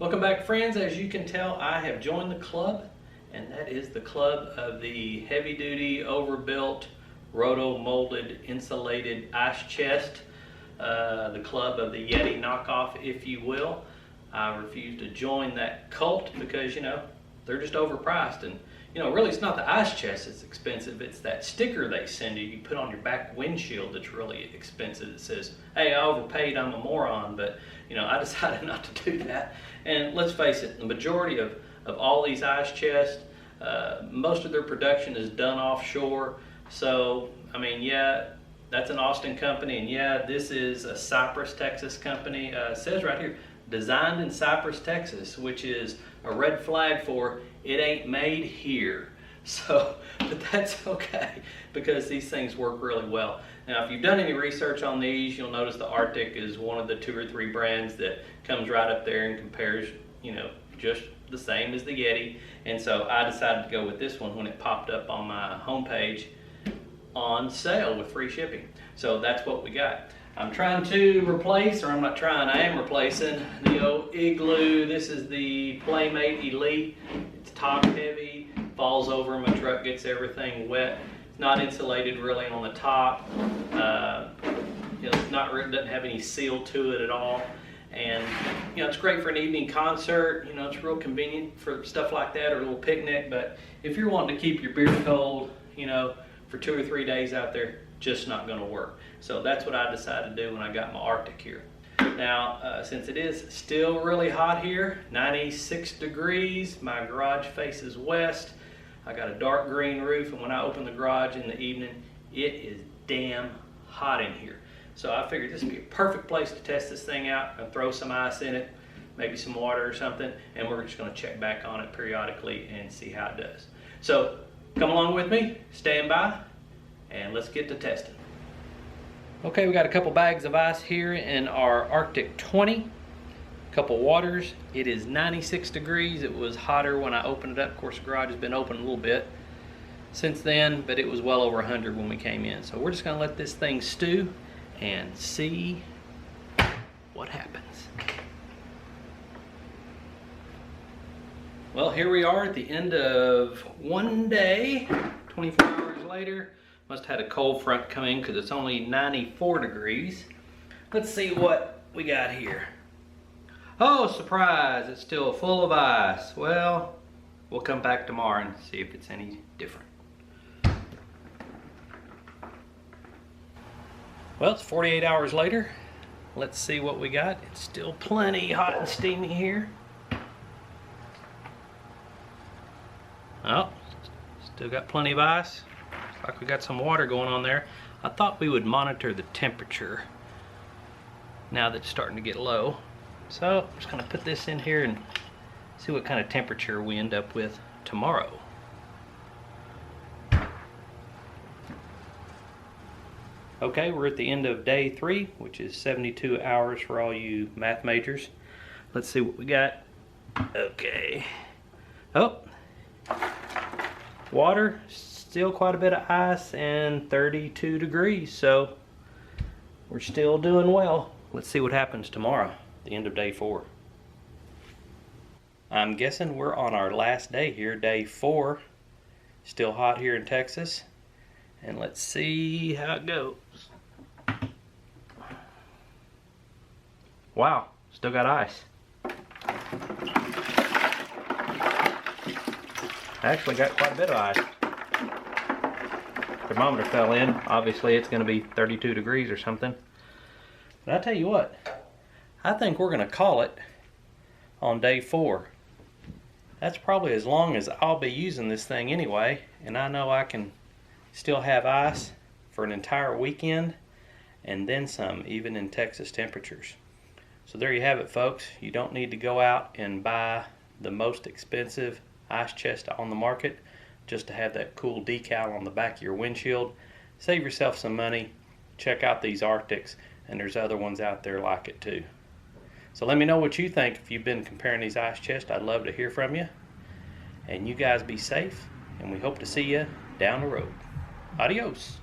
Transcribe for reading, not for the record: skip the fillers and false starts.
Welcome back, friends. As you can tell, I have joined the club, and that is the club of the heavy-duty, overbuilt, roto-molded, insulated ice chest. The club of the Yeti knockoff, if you will. I refuse to join that cult because, they're just overpriced. And, really it's not the ice chest that's expensive. It's that sticker they send you put on your back windshield that's really expensive. It says, hey, I overpaid, I'm a moron. But, I decided not to do that. And let's face it, the majority of all these ice chests, most of their production is done offshore. So, yeah, that's an Austin company, and yeah, this is a Cypress, Texas company. It says right here, designed in Cypress, Texas, which is a red flag for it ain't made here. So, but that's okay because these things work really well. Now, if you've done any research on these, you'll notice the Rtic is one of the 2 or 3 brands that comes right up there and compares, just the same as the Yeti. And so I decided to go with this one when it popped up on my homepage on sale with free shipping. So that's what we got. I'm trying to replace, or I'm not trying, I am replacing the old Igloo. This is the Playmate Elite. It's top heavy, falls over, my truck gets everything wet. It's not insulated really on the top. It's doesn't have any seal to it at all. And it's great for an evening concert. It's real convenient for stuff like that, or a little picnic. But if you're wanting to keep your beer cold, for 2 or 3 days out there, just not going to work. So that's what I decided to do when I got my Rtic here. Now, since it is still really hot here, 96 degrees, my garage faces west. I got a dark green roof, and when I open the garage in the evening, it is damn hot in here. So I figured this would be a perfect place to test this thing out and throw some ice in it, maybe some water or something, and we're just going to check back on it periodically and see how it does. So come along with me, stand by, and let's get to testing. Okay, we got a couple bags of ice here in our Rtic 20. A couple waters. It is 96 degrees. It was hotter when I opened it up. Of course, the garage has been open a little bit since then, but it was well over 100 when we came in. So we're just going to let this thing stew and see what happens. Well, here we are at the end of one day, 24 hours later. Must have had a cold front come in because it's only 94 degrees. Let's see what we got here. Oh, surprise, it's still full of ice. Well, we'll come back tomorrow and see if it's any different. Well, it's 48 hours later. Let's see what we got. It's still plenty hot and steamy here. Oh, still got plenty of ice. Looks like we got some water going on there. I thought we would monitor the temperature now that it's starting to get low. So I'm just going to put this in here and see what kind of temperature we end up with tomorrow. Okay, we're at the end of day 3, which is 72 hours for all you math majors. Let's see what we got. Okay. Oh, water, still quite a bit of ice, and 32 degrees, so we're still doing well. Let's see what happens tomorrow, the end of day 4. I'm guessing we're on our last day here, day 4. Still hot here in Texas, and let's see how it goes. Wow, still got ice. I actually got quite a bit of ice. Thermometer fell in. Obviously it's going to be 32 degrees or something. But I tell you what, I think we're going to call it on day 4. That's probably as long as I'll be using this thing anyway, and I know I can still have ice for an entire weekend and then some, even in Texas temperatures. So there you have it, folks. You don't need to go out and buy the most expensive ice chest on the market just to have that cool decal on the back of your windshield. Save yourself some money. Check out these Rtics, and there's other ones out there like it too. So let me know what you think if you've been comparing these ice chests. I'd love to hear from you. And you guys be safe, and we hope to see you down the road. Adios.